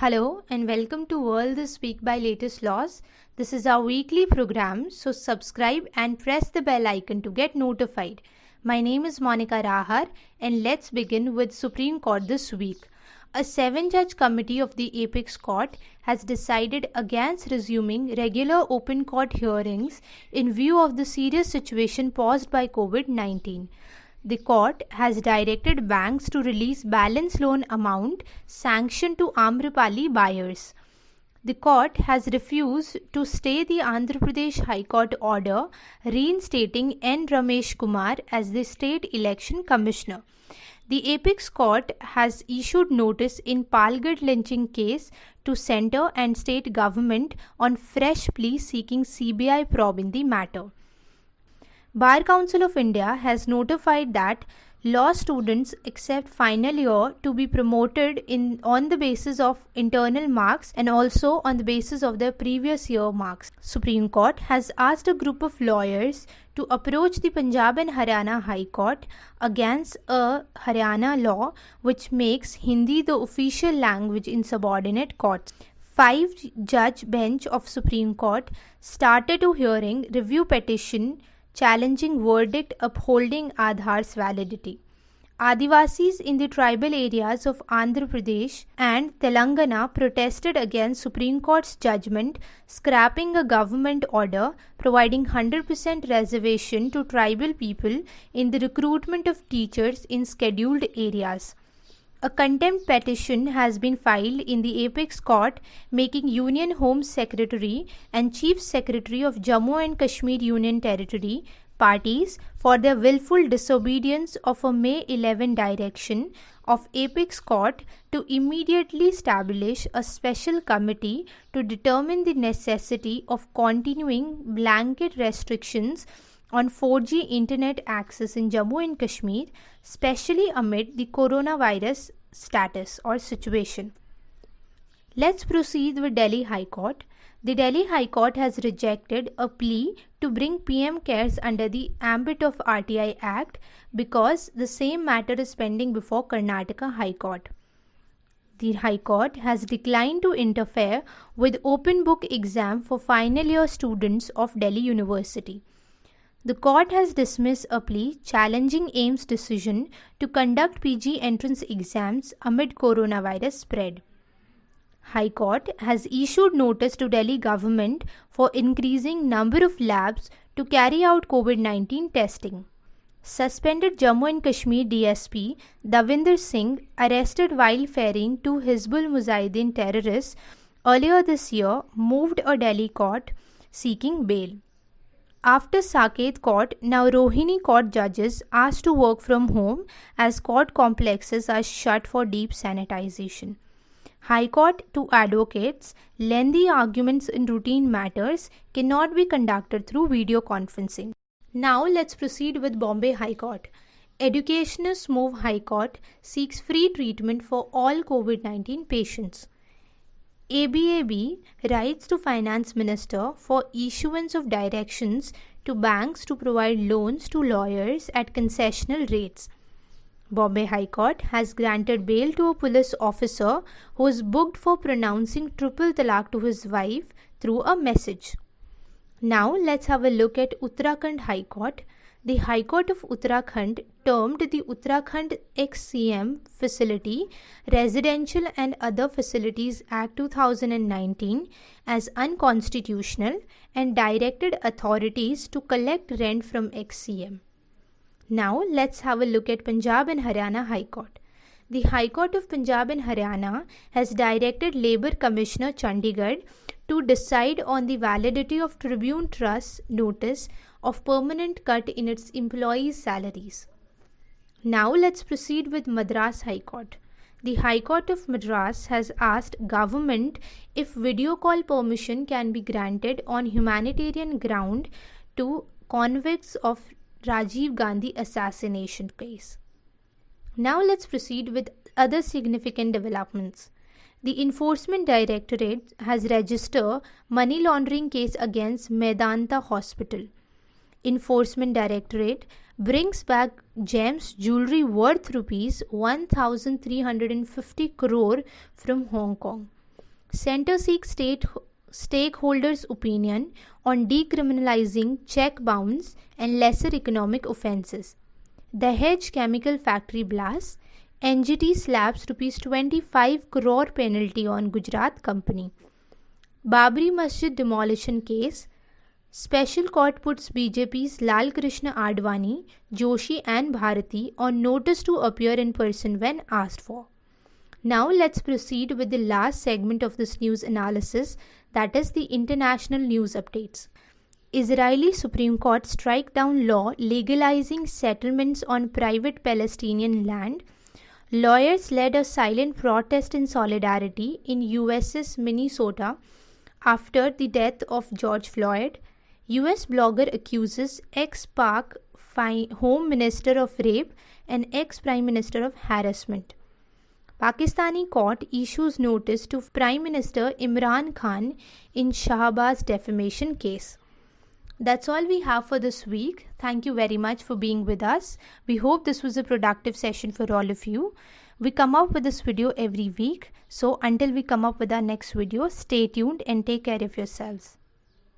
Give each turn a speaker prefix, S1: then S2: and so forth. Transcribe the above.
S1: Hello and welcome to World This Week by Latest Laws. This is our weekly program, so subscribe and press the bell icon to get notified. My name is Monica Rahar and let's begin with Supreme Court this week. A 7-judge committee of the Apex Court has decided against resuming regular open court hearings in view of the serious situation caused by COVID-19. The court has directed banks to release balance loan amount sanctioned to Amrapali buyers. The court has refused to stay the Andhra Pradesh High Court order reinstating N. Ramesh Kumar as the state election commissioner. The Apex Court has issued notice in Palghat lynching case to centre and state government on fresh plea seeking CBI probe in the matter. Bar Council of India has notified that law students except final year to be promoted on the basis of internal marks and also on the basis of their previous year marks. Supreme Court has asked a group of lawyers to approach the Punjab and Haryana High Court against a Haryana law which makes Hindi the official language in subordinate courts. 5-judge bench of Supreme Court started a hearing review petition challenging verdict upholding Aadhaar's validity. Adivasis in the tribal areas of Andhra Pradesh and Telangana protested against Supreme Court's judgment scrapping a government order providing 100% reservation to tribal people in the recruitment of teachers in scheduled areas. A contempt petition has been filed in the Apex Court making Union Home Secretary and Chief Secretary of Jammu and Kashmir Union Territory parties for their willful disobedience of a May 11 direction of Apex Court to immediately establish a special committee to determine the necessity of continuing blanket restrictions on 4G internet access in Jammu and Kashmir, especially amid the coronavirus status or situation. Let's proceed with Delhi High Court. The Delhi High Court has rejected a plea to bring PM CARES under the ambit of RTI Act because the same matter is pending before Karnataka High Court. The High Court has declined to interfere with open book exam for final year students of Delhi University. The court has dismissed a plea challenging AIIMS' decision to conduct PG entrance exams amid coronavirus spread. High Court has issued notice to Delhi government for increasing number of labs to carry out COVID-19 testing. Suspended Jammu and Kashmir DSP Davinder Singh, arrested while ferrying two Hizbul Mujahideen terrorists earlier this year, moved a Delhi court seeking bail. After Saket Court, now Rohini Court judges asked to work from home as court complexes are shut for deep sanitization. High Court to advocates, lengthy arguments in routine matters cannot be conducted through video conferencing. Now let's proceed with Bombay High Court. Educationists move High Court seeks free treatment for all COVID-19 patients. ABAB writes to Finance Minister for issuance of directions to banks to provide loans to lawyers at concessional rates. Bombay High Court has granted bail to a police officer who was booked for pronouncing triple talaq to his wife through a message. Now let's have a look at Uttarakhand High Court. The High Court of Uttarakhand termed the Uttarakhand XCM Facility, Residential and Other Facilities Act 2019 as unconstitutional and directed authorities to collect rent from XCM. Now let's have a look at Punjab and Haryana High Court. The High Court of Punjab and Haryana has directed Labour Commissioner Chandigarh to decide on the validity of Tribune Trust's notice of permanent cut in its employees' salaries. Now let's proceed with Madras High Court. The High Court of Madras has asked government if video call permission can be granted on humanitarian ground to convicts of Rajiv Gandhi assassination case. Now let's proceed with other significant developments. The Enforcement Directorate has registered money laundering case against Medanta Hospital. Enforcement Directorate brings back gems jewelry worth rupees 1,350 crore from Hong Kong. Centre seeks stakeholders' opinion on decriminalizing check bounce and lesser economic offences. Dahej chemical factory blast. NGT slaps ₹25 crore penalty on Gujarat company. Babri Masjid demolition case. Special court puts BJP's Lal Krishna Advani, Joshi and Bharati on notice to appear in person when asked for. Now let's proceed with the last segment of this news analysis, that is the international news updates. Israeli Supreme Court strike down law legalizing settlements on private Palestinian land. Lawyers led a silent protest in solidarity in US's Minnesota after the death of George Floyd. US blogger accuses ex-Pak Home Minister of rape and ex-Prime Minister of harassment. Pakistani court issues notice to Prime Minister Imran Khan in Shahbaz defamation case. That's all we have for this week. Thank you very much for being with us. We hope this was a productive session for all of you. We come up with this video every week. So until we come up with our next video, stay tuned and take care of yourselves.